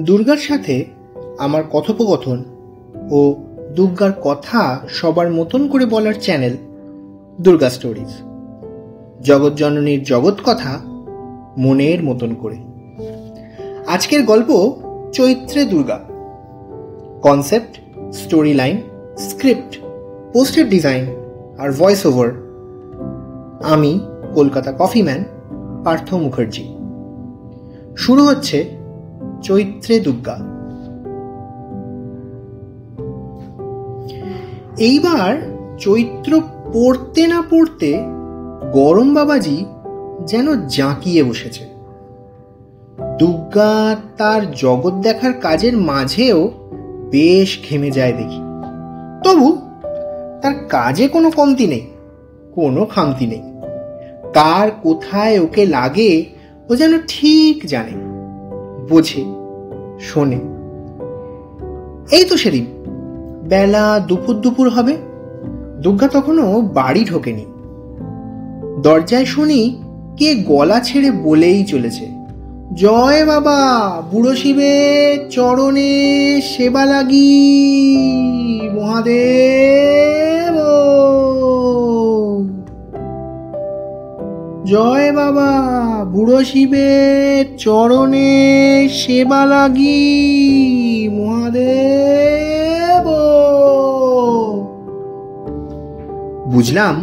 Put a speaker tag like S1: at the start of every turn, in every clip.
S1: দুর্গার সাথে আমার কথোপকথন ও দুর্গার কথা সবার মতন করে বলার চ্যানেল দুর্গা স্টোরিজ। জগৎজননীর জগৎ কথা মনের মতন করে। আজকের গল্প চৈত্রে Durga. Concept, story line, script, poster design আর ভয়েস ওভার আমি কলকাতা কফিম্যান পার্থ মুখার্জি। শুরু হচ্ছে চৈত্রে দুর্গা। এইবার চৈত্র পড়তে না পড়তে গরম বাবাজি যেন জাঁকিয়ে বসেছে। দুর্গা তার জগৎ দেখার কাজের মাঝেও বেশ ঘেমে যায় দেখি। তবু তার কাজে কোনো কমতি নেই, কোনো খামতি নেই। কার কোথায় ওকে লাগে ও যেন ঠিক জানে, বোঝে, শোনে। এই তো সেদিন বেলা দুপুর হবে, দুর্গা তখনও বাড়ি ঢোকেনি। দরজায় শুনি কে গলা ছেড়ে বলেই চলেছে, জয় বাবা, বুড়ো শিবের চরণে সেবা লাগি মহাদেব। জয় বাবা, বুড়ো শিবের চরণে সেবা লাগি মহাদেব। বুঝলাম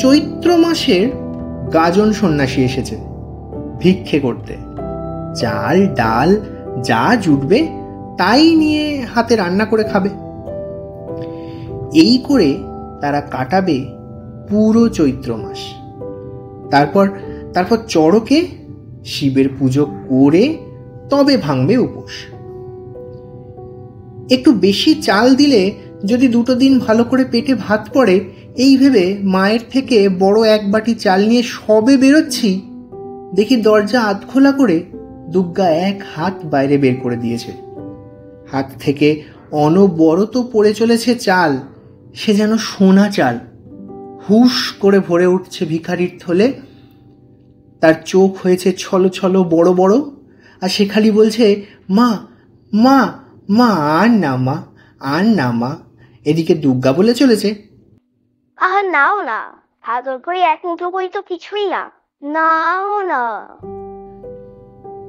S1: চৈত্র মাসের গাজন সন্ন্যাসী এসেছে ভিক্ষে করতে। চাল ডাল যা জুটবে তাই নিয়ে হাতে রান্না করে খাবে। এই করে তারা কাটাবে পুরো চৈত্র মাস। তারপর চড়কে শিবের পুজো করে তবে ভাঙবে উপোস। একটু বেশি চাল দিলে যদি দুটো দিন ভালো করে পেটে ভাত পড়ে, এই ভেবে মায়ের থেকে বড় এক বাটি চাল নিয়ে সবে বেরোচ্ছি, দেখি দরজা আধখোলা করে দুর্গা এক হাত বাইরে বের করে দিয়েছে। হাত থেকে অনবরত পড়ে চলেছে চাল, সে যেন সোনা চাল। হুশ করে ভরে উঠছে ভিখারির থলে। তার চোখ হয়েছে ছলো ছলো বড় বড়, আর সে খালি বলছে, মা মা মা, আর না মা, আর না মা। এদিকে দুর্গা বলে চলেছে,
S2: আহা নাও না, আদর করে এক মুঠো করি তো কিছুই না, নাও না।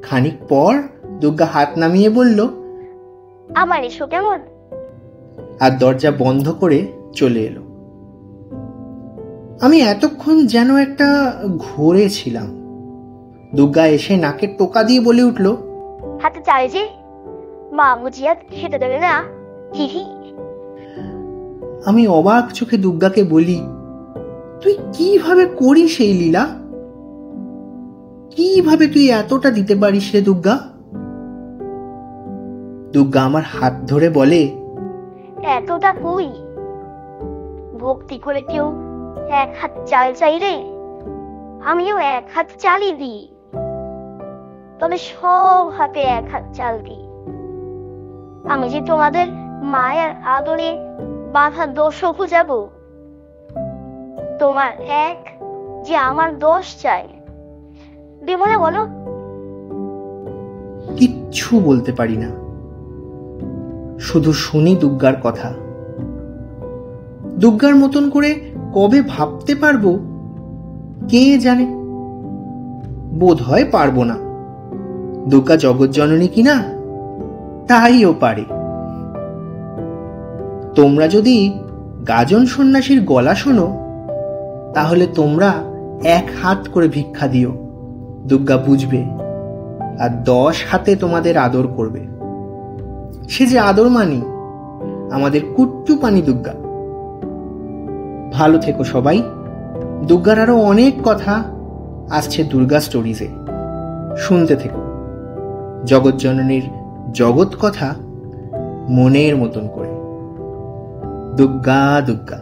S1: খানিক পর দুর্গা হাত নামিয়ে বলল,
S2: আমার এসো কেমন,
S1: আর দরজা বন্ধ করে চলে এলো। আমি এতক্ষণ যেন একটা ঘোরে ছিলাম। দুর্গা এসে নাকের টোকা দিয়ে বলে উঠল,
S2: হাতে চাই যে মা মুজিয়া খেতে দেবে না, হি হি।
S1: আমি অবাক চোখে দুর্গাকে বলি, তুই কিভাবে করিস এই লীলা? কিভাবে তুই এতটা দিতে পারিস রে দুর্গা? দুর্গা আমার হাত ধরে বলে,
S2: এতটা কই, ভক্তি করে কেউ এক হাত চাল চাইলে আমিও এক হাত চালই দিই, তবে সব হাতে এক হাত চাল দিই। আমি যে তোমাদের মায়ের আদরে বাধা দোষও খুঁজাবো, তোমার এক যে আমার দোষ চাই, দেব না বলো?
S1: কিচ্ছু বলতে পারি না, শুধু শুনি দুর্গার কথা। দুর্গার মতন করে কবে ভাবতে পারবো কে জানে। বোধ হয় পারবো না। দুর্গা জগৎজননী কিনা, তাইও পারে। তোমরা যদি গাজন সন্ন্যাসীর গলা শোনো, তাহলে তোমরা এক হাত করে ভিক্ষা দিও, দুর্গা বুঝবে, আর 10 হাতে তোমাদের আদর করবে। সে যে আদর মানি, আমাদের কুট্টু পানি দুর্গা। ভালো থেকো সবাই। দুর্গার আরো অনেক কথা আসছে দুর্গা স্টোরিজে, শুনতে থেকো। জগৎজননীর জগৎ কথা মনের মতন করে। দুর্গা দুর্গা।